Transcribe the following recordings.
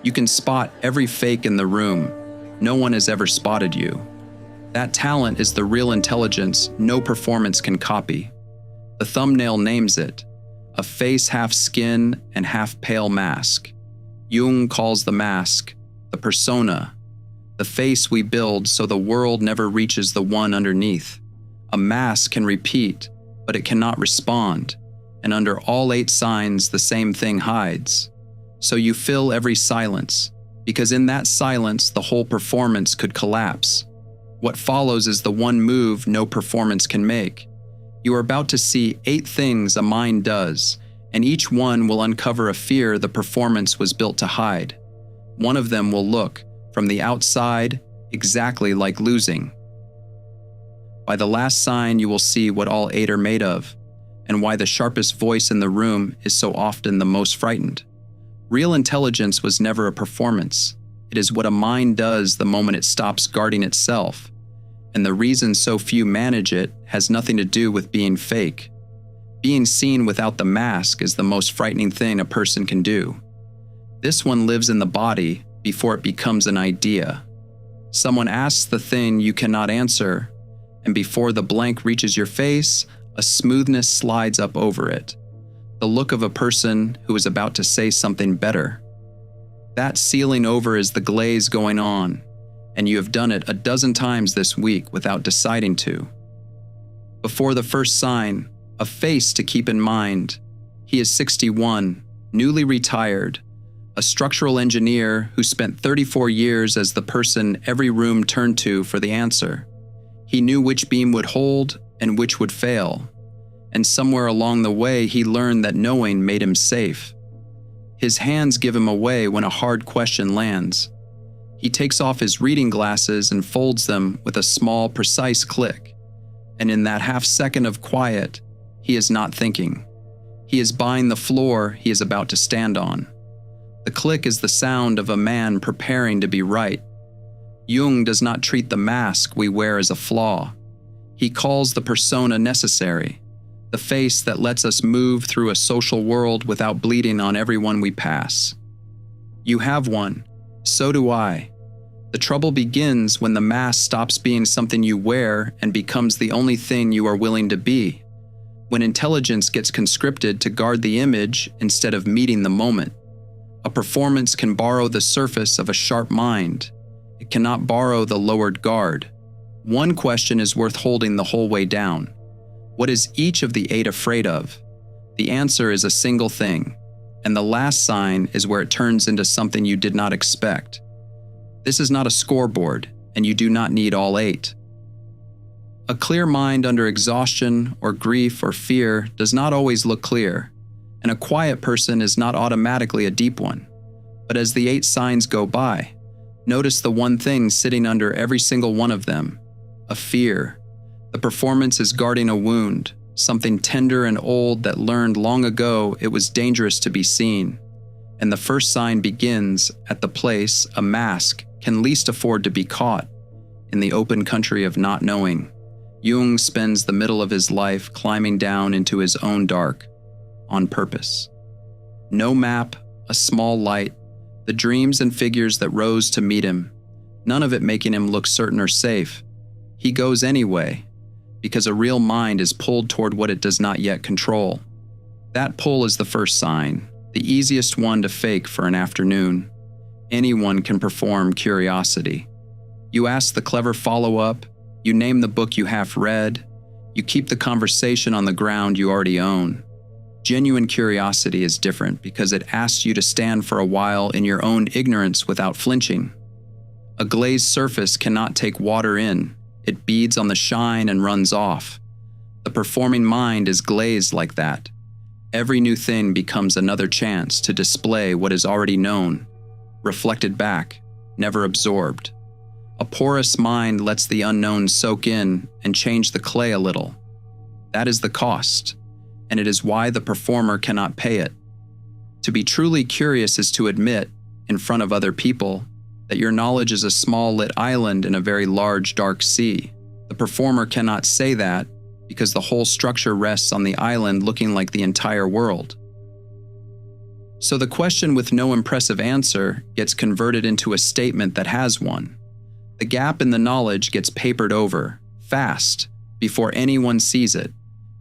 You can spot every fake in the room. No one has ever spotted you. That talent is the real intelligence no performance can copy. The thumbnail names it, a face half skin and half pale mask. Jung calls the mask the persona, the face we build so the world never reaches the one underneath. A mask can repeat, but it cannot respond, and under all 8 signs the same thing hides. So you fill every silence, because in that silence the whole performance could collapse. What follows is the one move no performance can make. You are about to see 8 things a mind does, and each one will uncover a fear the performance was built to hide. One of them will look, from the outside, exactly like losing. By the last sign you will see what all 8 are made of, and why the sharpest voice in the room is so often the most frightened. Real intelligence was never a performance. It is what a mind does the moment it stops guarding itself, and the reason so few manage it has nothing to do with being fake. Being seen without the mask is the most frightening thing a person can do. This one lives in the body before it becomes an idea. Someone asks the thing you cannot answer, and before the blank reaches your face, a smoothness slides up over it. The look of a person who is about to say something better. That sealing over is the glaze going on, and you have done it a dozen times this week without deciding to. Before the first sign, a face to keep in mind. He is 61, newly retired, a structural engineer who spent 34 years as the person every room turned to for the answer. He knew which beam would hold and which would fail, and somewhere along the way he learned that knowing made him safe. His hands give him away when a hard question lands. He takes off his reading glasses and folds them with a small, precise click, and in that half second of quiet, he is not thinking. He is buying the floor he is about to stand on. The click is the sound of a man preparing to be right. Jung does not treat the mask we wear as a flaw. He calls the persona necessary, the face that lets us move through a social world without bleeding on everyone we pass. You have one, so do I. The trouble begins when the mask stops being something you wear and becomes the only thing you are willing to be. When intelligence gets conscripted to guard the image instead of meeting the moment. A performance can borrow the surface of a sharp mind. It cannot borrow the lowered guard. One question is worth holding the whole way down. What is each of the 8 afraid of? The answer is a single thing, and the last sign is where it turns into something you did not expect. This is not a scoreboard, and you do not need all 8. A clear mind under exhaustion or grief or fear does not always look clear, and a quiet person is not automatically a deep one. But as the 8 signs go by, notice the one thing sitting under every single one of them, a fear. The performance is guarding a wound, something tender and old that learned long ago it was dangerous to be seen. And the first sign begins at the place a mask can least afford to be caught, in the open country of not knowing. Jung spends the middle of his life climbing down into his own dark, on purpose. No map, a small light, the dreams and figures that rose to meet him, none of it making him look certain or safe. He goes anyway, because a real mind is pulled toward what it does not yet control. That pull is the first sign, the easiest one to fake for an afternoon. Anyone can perform curiosity. You ask the clever follow-up, you name the book you half read, you keep the conversation on the ground you already own. Genuine curiosity is different because it asks you to stand for a while in your own ignorance without flinching. A glazed surface cannot take water in. It beads on the shine and runs off. The performing mind is glazed like that. Every new thing becomes another chance to display what is already known, reflected back, never absorbed. A porous mind lets the unknown soak in and change the clay a little. That is the cost, and it is why the performer cannot pay it. To be truly curious is to admit, in front of other people, that your knowledge is a small lit island in a very large dark sea. The performer cannot say that because the whole structure rests on the island looking like the entire world. So the question with no impressive answer gets converted into a statement that has one. The gap in the knowledge gets papered over, fast, before anyone sees it.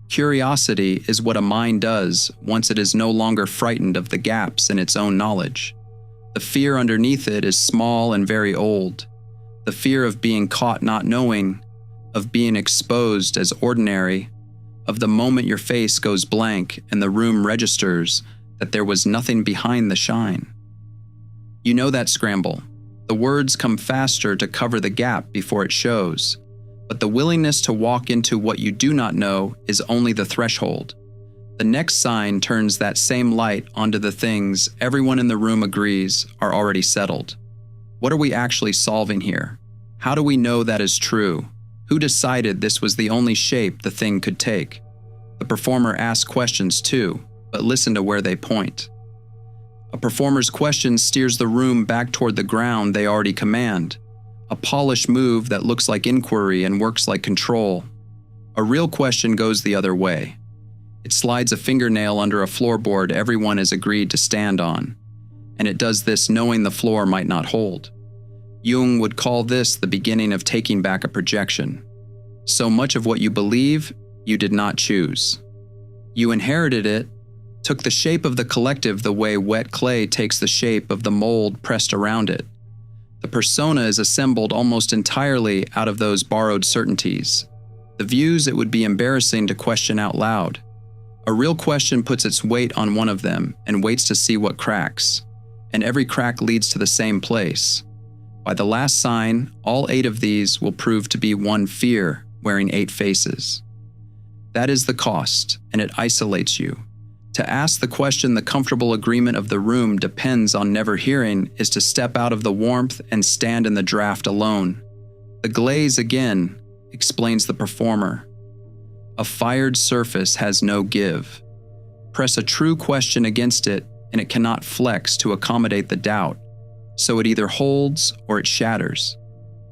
Curiosity is what a mind does once it is no longer frightened of the gaps in its own knowledge. The fear underneath it is small and very old. The fear of being caught not knowing, of being exposed as ordinary, of the moment your face goes blank and the room registers that there was nothing behind the shine. You know that scramble. The words come faster to cover the gap before it shows, but the willingness to walk into what you do not know is only the threshold. The next sign turns that same light onto the things everyone in the room agrees are already settled. What are we actually solving here? How do we know that is true? Who decided this was the only shape the thing could take? The performer asks questions too, but listen to where they point. A performer's question steers the room back toward the ground they already command, a polished move that looks like inquiry and works like control. A real question goes the other way. It slides a fingernail under a floorboard everyone has agreed to stand on, and it does this knowing the floor might not hold. Jung would call this the beginning of taking back a projection. So much of what you believe, you did not choose. You inherited it, took the shape of the collective the way wet clay takes the shape of the mold pressed around it. The persona is assembled almost entirely out of those borrowed certainties, the views it would be embarrassing to question out loud. A real question puts its weight on one of them and waits to see what cracks, and every crack leads to the same place. By the last sign, all 8 of these will prove to be one fear wearing 8 faces. That is the cost, and it isolates you. To ask the question the comfortable agreement of the room depends on never hearing is to step out of the warmth and stand in the draft alone. The glaze again, explains the performer. A fired surface has no give. Press a true question against it and it cannot flex to accommodate the doubt, so it either holds or it shatters.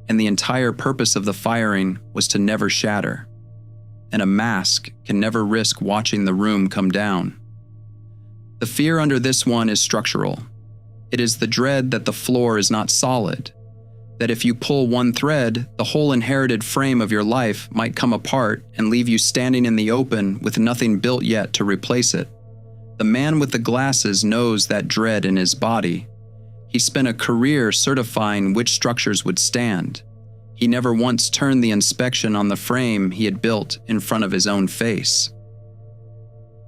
And the entire purpose of the firing was to never shatter. And a mask can never risk watching the room come down. The fear under this one is structural. It is the dread that the floor is not solid, that if you pull one thread, the whole inherited frame of your life might come apart and leave you standing in the open with nothing built yet to replace it. The man with the glasses knows that dread in his body. He spent a career certifying which structures would stand. He never once turned the inspection on the frame he had built in front of his own face.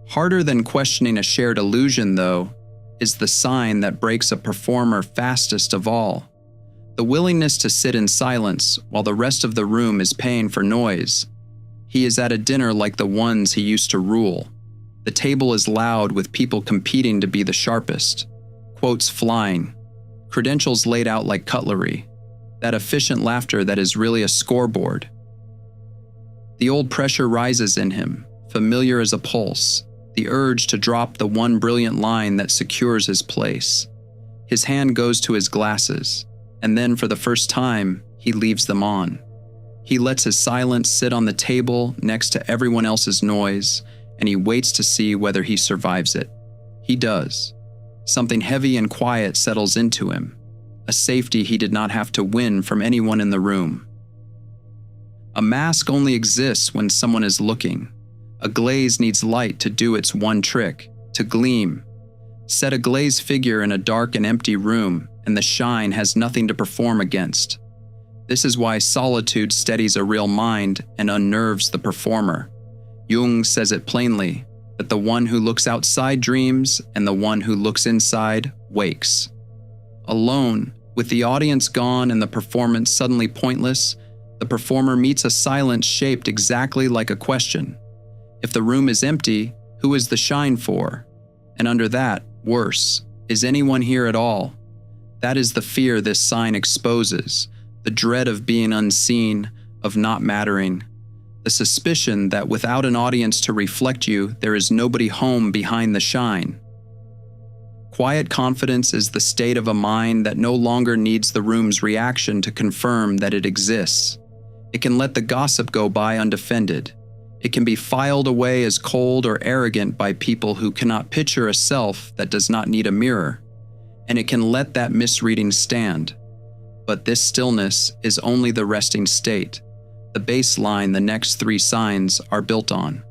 Harder than questioning a shared illusion, though, is the sign that breaks a performer fastest of all. The willingness to sit in silence while the rest of the room is paying for noise. He is at a dinner like the ones he used to rule. The table is loud with people competing to be the sharpest. Quotes flying. Credentials laid out like cutlery. That efficient laughter that is really a scoreboard. The old pressure rises in him, familiar as a pulse. The urge to drop the one brilliant line that secures his place. His hand goes to his glasses, and then for the first time, he leaves them on. He lets his silence sit on the table next to everyone else's noise, and he waits to see whether he survives it. He does. Something heavy and quiet settles into him, a safety he did not have to win from anyone in the room. A mask only exists when someone is looking. A glaze needs light to do its one trick, to gleam. Set a glazed figure in a dark and empty room, and the shine has nothing to perform against. This is why solitude steadies a real mind and unnerves the performer. Jung says it plainly, that the one who looks outside dreams and the one who looks inside wakes. Alone, with the audience gone and the performance suddenly pointless, the performer meets a silence shaped exactly like a question. If the room is empty, who is the shine for? And under that, worse, is anyone here at all? That is the fear this sign exposes, the dread of being unseen, of not mattering, the suspicion that without an audience to reflect you, there is nobody home behind the shine. Quiet confidence is the state of a mind that no longer needs the room's reaction to confirm that it exists. It can let the gossip go by undefended. It can be filed away as cold or arrogant by people who cannot picture a self that does not need a mirror, and it can let that misreading stand. But this stillness is only the resting state, the baseline the next 3 signs are built on.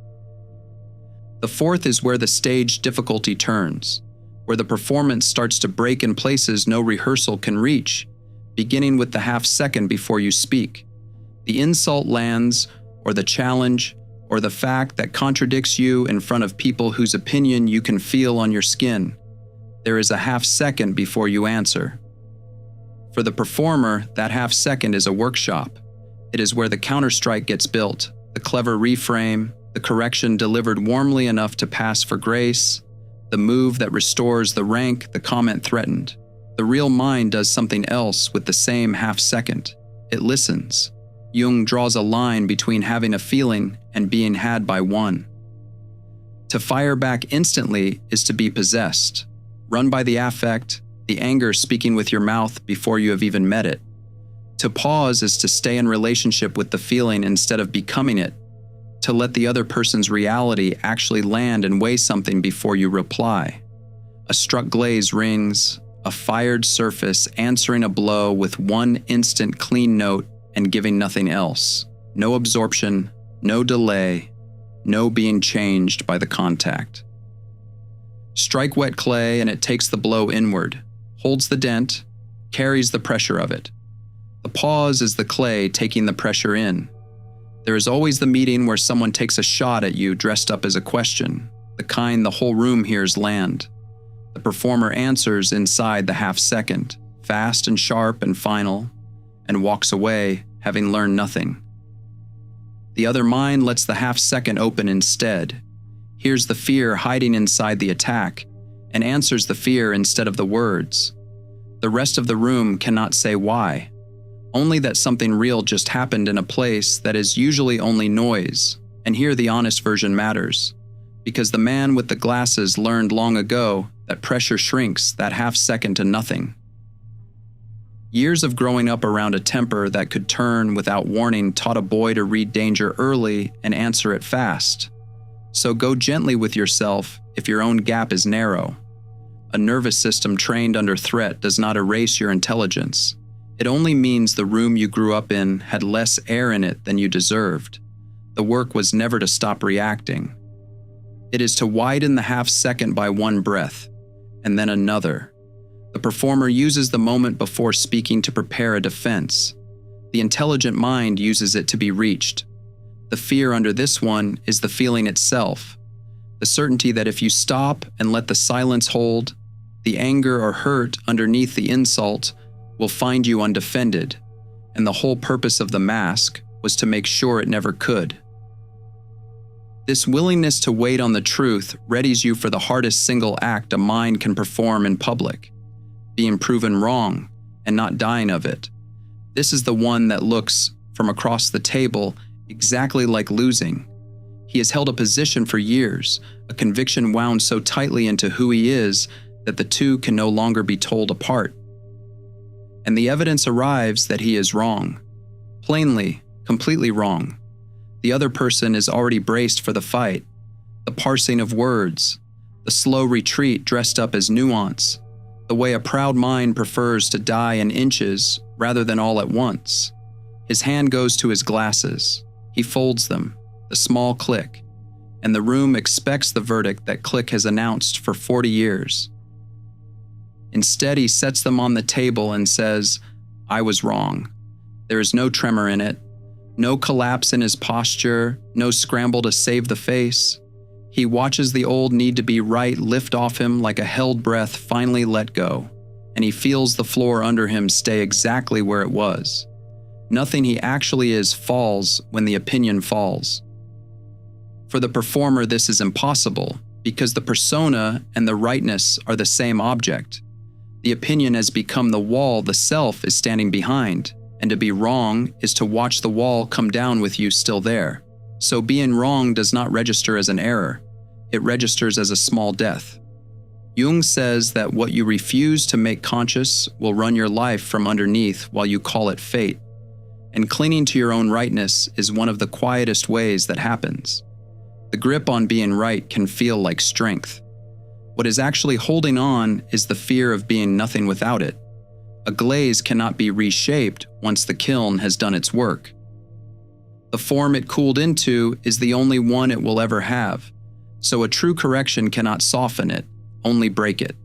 The fourth is where the stage difficulty turns, where the performance starts to break in places no rehearsal can reach, beginning with the half second before you speak. The insult lands, or the challenge, or the fact that contradicts you in front of people whose opinion you can feel on your skin. There is a half second before you answer. For the performer, that half second is a workshop. It is where the counterstrike gets built, the clever reframe, the correction delivered warmly enough to pass for grace, the move that restores the rank the comment threatened. The real mind does something else with the same half second. It listens. Jung draws a line between having a feeling and being had by one. To fire back instantly is to be possessed, run by the affect, the anger speaking with your mouth before you have even met it. To pause is to stay in relationship with the feeling instead of becoming it, to let the other person's reality actually land and weigh something before you reply. A struck glaze rings, a fired surface answering a blow with one instant clean note and giving nothing else. No absorption, no delay, no being changed by the contact. Strike wet clay and it takes the blow inward, holds the dent, carries the pressure of it. The pause is the clay taking the pressure in. There is always the meeting where someone takes a shot at you dressed up as a question, the kind the whole room hears land. The performer answers inside the half second, fast and sharp and final, and walks away having learned nothing. The other mind lets the half second open instead, hears the fear hiding inside the attack, and answers the fear instead of the words. The rest of the room cannot say why. Only that something real just happened in a place that is usually only noise, and here the honest version matters, because the man with the glasses learned long ago that pressure shrinks that half second to nothing. Years of growing up around a temper that could turn without warning taught a boy to read danger early and answer it fast. So go gently with yourself if your own gap is narrow. A nervous system trained under threat does not erase your intelligence. It only means the room you grew up in had less air in it than you deserved. The work was never to stop reacting. It is to widen the half second by one breath, and then another. The performer uses the moment before speaking to prepare a defense. The intelligent mind uses it to be reached. The fear under this one is the feeling itself, the certainty that if you stop and let the silence hold, the anger or hurt underneath the insult will find you undefended, and the whole purpose of the mask was to make sure it never could. This willingness to wait on the truth readies you for the hardest single act a mind can perform in public, being proven wrong and not dying of it. This is the one that looks, from across the table, exactly like losing. He has held a position for years, a conviction wound so tightly into who he is that the two can no longer be told apart. And the evidence arrives that he is wrong. Plainly, completely wrong. The other person is already braced for the fight. The parsing of words, the slow retreat dressed up as nuance, the way a proud mind prefers to die in inches rather than all at once. His hand goes to his glasses. He folds them, the small click, and the room expects the verdict that click has announced for 40 years. Instead, he sets them on the table and says, "I was wrong." There is no tremor in it, no collapse in his posture, no scramble to save the face. He watches the old need to be right lift off him like a held breath finally let go, and he feels the floor under him stay exactly where it was. Nothing he actually is falls when the opinion falls. For the performer, this is impossible, because the persona and the rightness are the same object. The opinion has become the wall the self is standing behind, and to be wrong is to watch the wall come down with you still there. So being wrong does not register as an error. It registers as a small death. Jung says that what you refuse to make conscious will run your life from underneath while you call it fate. and clinging to your own rightness is one of the quietest ways that happens. The grip on being right can feel like strength. What is actually holding on is the fear of being nothing without it. A glaze cannot be reshaped once the kiln has done its work. The form it cooled into is the only one it will ever have, so a true correction cannot soften it, only break it.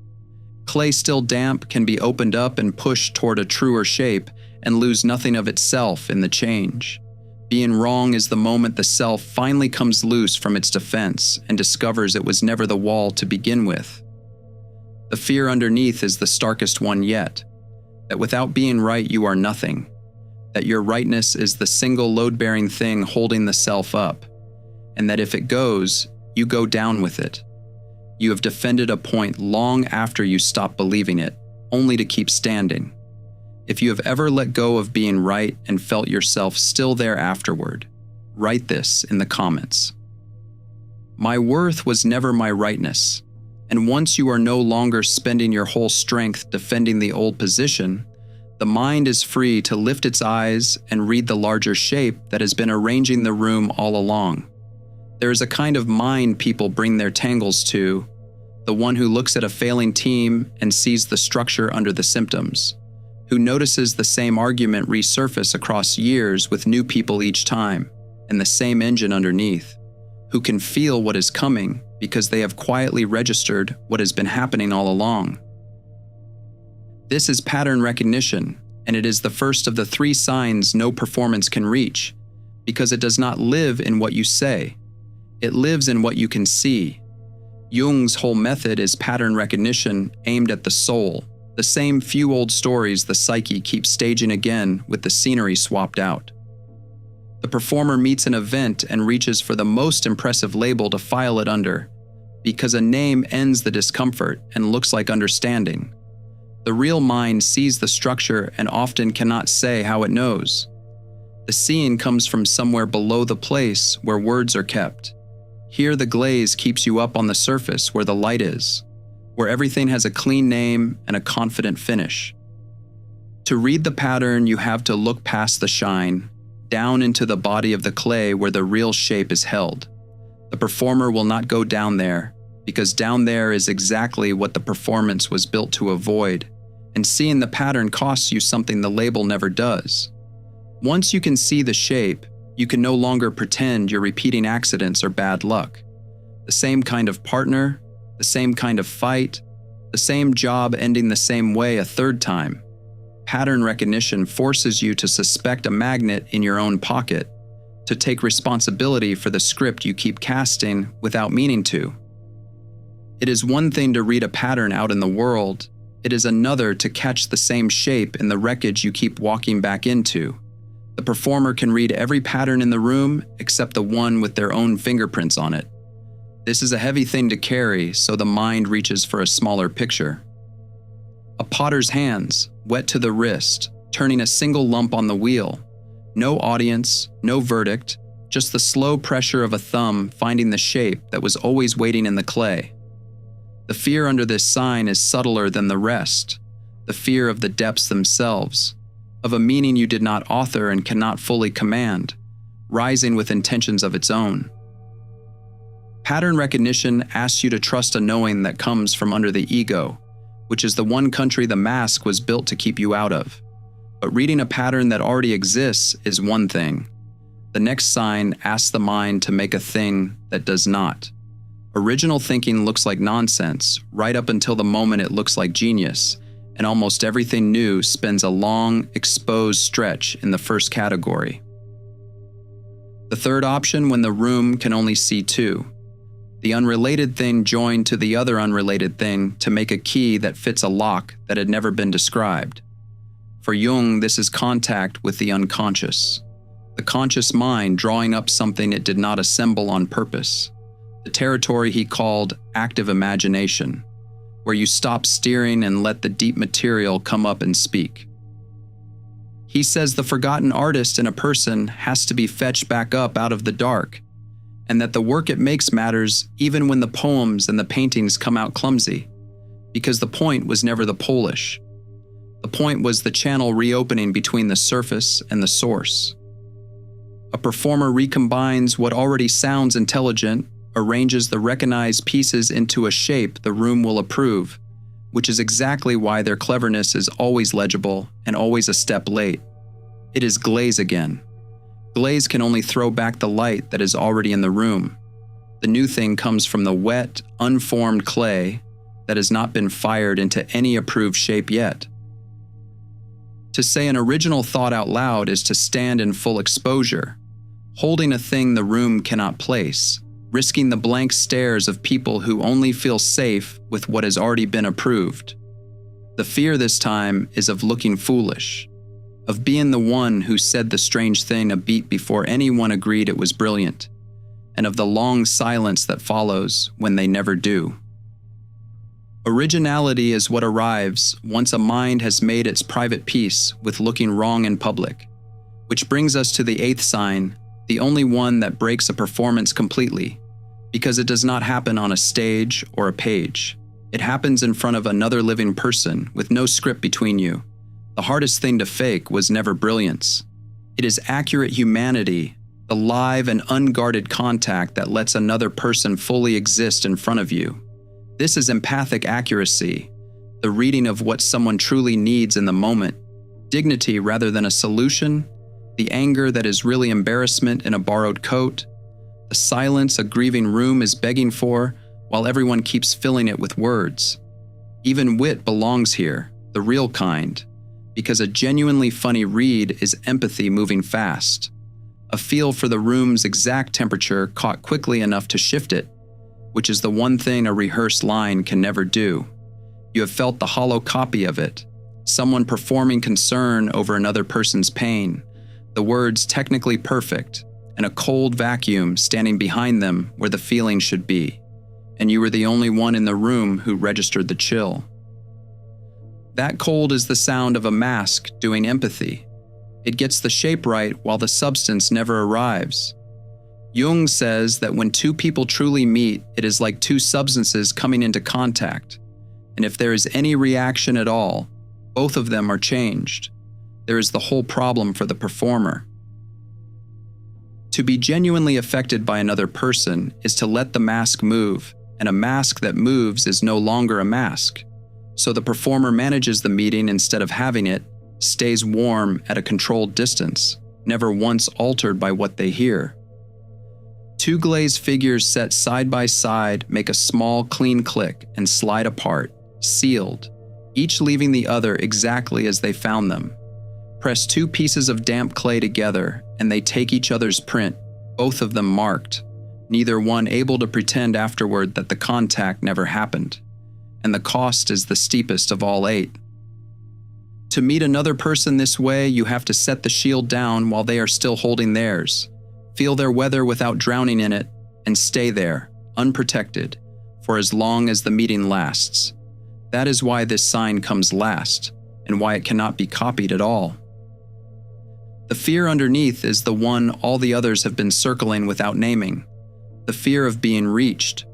Clay still damp can be opened up and pushed toward a truer shape and lose nothing of itself in the change. Being wrong is the moment the self finally comes loose from its defense and discovers it was never the wall to begin with. The fear underneath is the starkest one yet, that without being right you are nothing, that your rightness is the single load-bearing thing holding the self up, and that if it goes, you go down with it. You have defended a point long after you stop believing it, only to keep standing. If you have ever let go of being right and felt yourself still there afterward, write this in the comments. My worth was never my rightness, and once you are no longer spending your whole strength defending the old position, the mind is free to lift its eyes and read the larger shape that has been arranging the room all along. There is a kind of mind people bring their tangles to, the one who looks at a failing team and sees the structure under the symptoms, who notices the same argument resurface across years with new people each time, and the same engine underneath, who can feel what is coming because they have quietly registered what has been happening all along. This is pattern recognition, and it is the first of the 3 signs no performance can reach, because it does not live in what you say. It lives in what you can see. Jung's whole method is pattern recognition aimed at the soul, the same few old stories the psyche keeps staging again with the scenery swapped out. The performer meets an event and reaches for the most impressive label to file it under, because a name ends the discomfort and looks like understanding. The real mind sees the structure and often cannot say how it knows. The seeing comes from somewhere below the place where words are kept. Here the glaze keeps you up on the surface where the light is, where everything has a clean name and a confident finish. To read the pattern, you have to look past the shine, down into the body of the clay where the real shape is held. The performer will not go down there, because down there is exactly what the performance was built to avoid, and seeing the pattern costs you something the label never does. Once you can see the shape, you can no longer pretend you're repeating accidents or bad luck. The same kind of partner, the same kind of fight, the same job ending the same way a third time. Pattern recognition forces you to suspect a magnet in your own pocket, to take responsibility for the script you keep casting without meaning to. It is one thing to read a pattern out in the world, it is another to catch the same shape in the wreckage you keep walking back into. The performer can read every pattern in the room except the one with their own fingerprints on it. This is a heavy thing to carry, so the mind reaches for a smaller picture. A potter's hands, wet to the wrist, turning a single lump on the wheel. No audience, no verdict, just the slow pressure of a thumb finding the shape that was always waiting in the clay. The fear under this sign is subtler than the rest, the fear of the depths themselves, of a meaning you did not author and cannot fully command, rising with intentions of its own. Pattern recognition asks you to trust a knowing that comes from under the ego, which is the one country the mask was built to keep you out of. But reading a pattern that already exists is one thing. The next sign asks the mind to make a thing that does not. Original thinking looks like nonsense, right up until the moment it looks like genius, and almost everything new spends a long, exposed stretch in the first category. The third option when the room can only see 2. The unrelated thing joined to the other unrelated thing to make a key that fits a lock that had never been described. For Jung, this is contact with the unconscious. The conscious mind drawing up something it did not assemble on purpose. The territory he called active imagination, where you stop steering and let the deep material come up and speak. He says the forgotten artist in a person has to be fetched back up out of the dark, and that the work it makes matters even when the poems and the paintings come out clumsy, because the point was never the polish. The point was the channel reopening between the surface and the source. A performer recombines what already sounds intelligent, arranges the recognized pieces into a shape the room will approve, which is exactly why their cleverness is always legible and always a step late. It is glaze again. Glaze can only throw back the light that is already in the room. The new thing comes from the wet, unformed clay that has not been fired into any approved shape yet. To say an original thought out loud is to stand in full exposure, holding a thing the room cannot place, risking the blank stares of people who only feel safe with what has already been approved. The fear this time is of looking foolish, of being the one who said the strange thing a beat before anyone agreed it was brilliant, and of the long silence that follows when they never do. Originality is what arrives once a mind has made its private peace with looking wrong in public, which brings us to the 8th sign, the only one that breaks a performance completely, because it does not happen on a stage or a page. It happens in front of another living person with no script between you. The hardest thing to fake was never brilliance. It is accurate humanity, the live and unguarded contact that lets another person fully exist in front of you. This is empathic accuracy, the reading of what someone truly needs in the moment, dignity rather than a solution, the anger that is really embarrassment in a borrowed coat, the silence a grieving room is begging for while everyone keeps filling it with words. Even wit belongs here, the real kind, because a genuinely funny read is empathy moving fast, a feel for the room's exact temperature caught quickly enough to shift it, which is the one thing a rehearsed line can never do. You have felt the hollow copy of it, someone performing concern over another person's pain, the words technically perfect, and a cold vacuum standing behind them where the feeling should be, and you were the only one in the room who registered the chill. That cold is the sound of a mask doing empathy. It gets the shape right while the substance never arrives. Jung says that when two people truly meet, it is like two substances coming into contact, and if there is any reaction at all, both of them are changed. There is the whole problem for the performer. To be genuinely affected by another person is to let the mask move, and a mask that moves is no longer a mask. So the performer manages the meeting instead of having it, stays warm at a controlled distance, never once altered by what they hear. Two glazed figures set side by side make a small, clean click and slide apart, sealed, each leaving the other exactly as they found them. Press two pieces of damp clay together and they take each other's print, both of them marked, neither one able to pretend afterward that the contact never happened. And the cost is the steepest of all 8. To meet another person this way, you have to set the shield down while they are still holding theirs, feel their weather without drowning in it, and stay there, unprotected, for as long as the meeting lasts. That is why this sign comes last, and why it cannot be copied at all. The fear underneath is the one all the others have been circling without naming. The fear of being reached,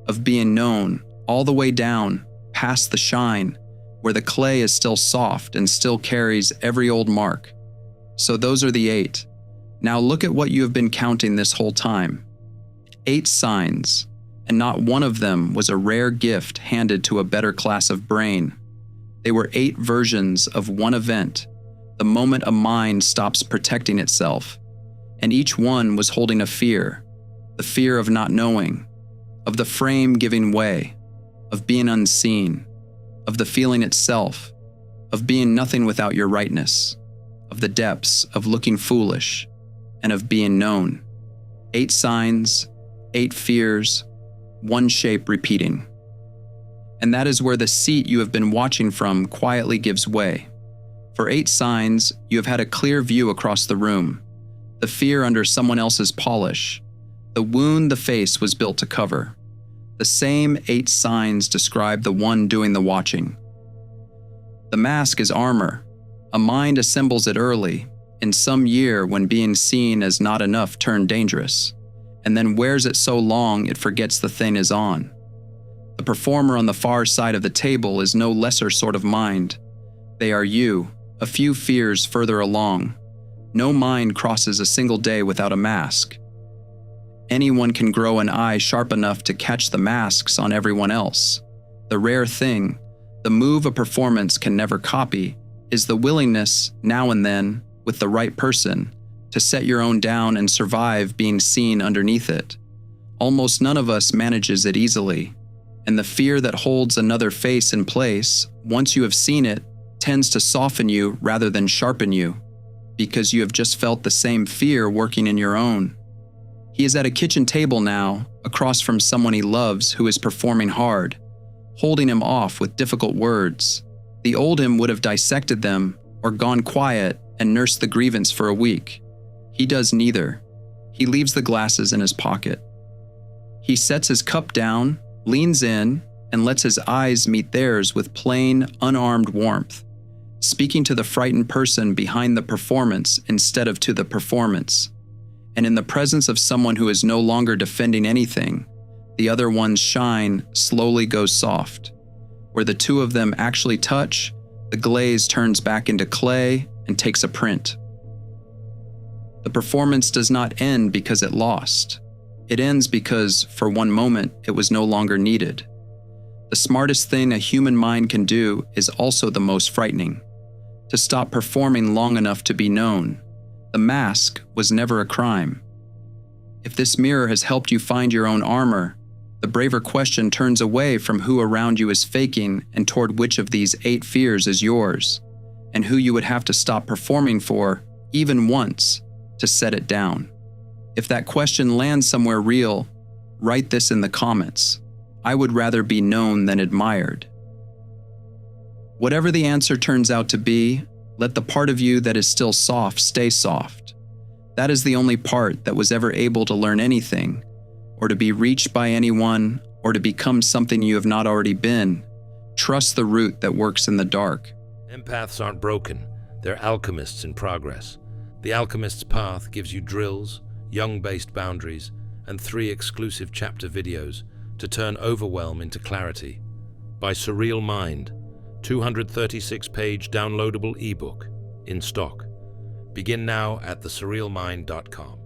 of being known, all the way down, past the shine, where the clay is still soft and still carries every old mark. So those are the 8. Now look at what you have been counting this whole time. 8 signs, and not one of them was a rare gift handed to a better class of brain. They were 8 versions of one event, the moment a mind stops protecting itself, and each one was holding a fear, the fear of not knowing, of the frame giving way, of being unseen, of the feeling itself, of being nothing without your rightness, of the depths of looking foolish, and of being known. 8 signs, 8 fears, one shape repeating. And that is where the seat you have been watching from quietly gives way. For 8 signs, you have had a clear view across the room, the fear under someone else's polish, the wound the face was built to cover. The same 8 signs describe the one doing the watching. The mask is armor. A mind assembles it early, in some year when being seen as not enough turned dangerous, and then wears it so long it forgets the thing is on. The performer on the far side of the table is no lesser sort of mind, They are you, a few fears further along. No mind crosses a single day without a mask. Anyone can grow an eye sharp enough to catch the masks on everyone else. The rare thing, the move a performance can never copy, is the willingness, now and then, with the right person, to set your own down and survive being seen underneath it. Almost none of us manages it easily, and the fear that holds another face in place, once you have seen it, tends to soften you rather than sharpen you, because you have just felt the same fear working in your own. He is at a kitchen table now, across from someone he loves who is performing hard, holding him off with difficult words. The old him would have dissected them or gone quiet and nursed the grievance for a week. He does neither. He leaves the glasses in his pocket. He sets his cup down, leans in, and lets his eyes meet theirs with plain, unarmed warmth, speaking to the frightened person behind the performance instead of to the performance. And in the presence of someone who is no longer defending anything, the other one's shine slowly goes soft. Where the two of them actually touch, the glaze turns back into clay and takes a print. The performance does not end because it lost. It ends because, for one moment, it was no longer needed. The smartest thing a human mind can do is also the most frightening: to stop performing long enough to be known. The mask was never a crime. If this mirror has helped you find your own armor, the braver question turns away from who around you is faking and toward which of these 8 fears is yours, and who you would have to stop performing for, even once, to set it down. If that question lands somewhere real, write this in the comments. I would rather be known than admired. Whatever the answer turns out to be, let the part of you that is still soft stay soft. That is the only part that was ever able to learn anything, or to be reached by anyone, or to become something you have not already been. Trust the root that works in the dark. Empaths aren't broken, they're alchemists in progress. The Alchemist's Path gives you drills, Jung-based boundaries, and 3 exclusive chapter videos to turn overwhelm into clarity. By Surreal Mind, 236-page downloadable ebook in stock. Begin now at thesurrealmind.com.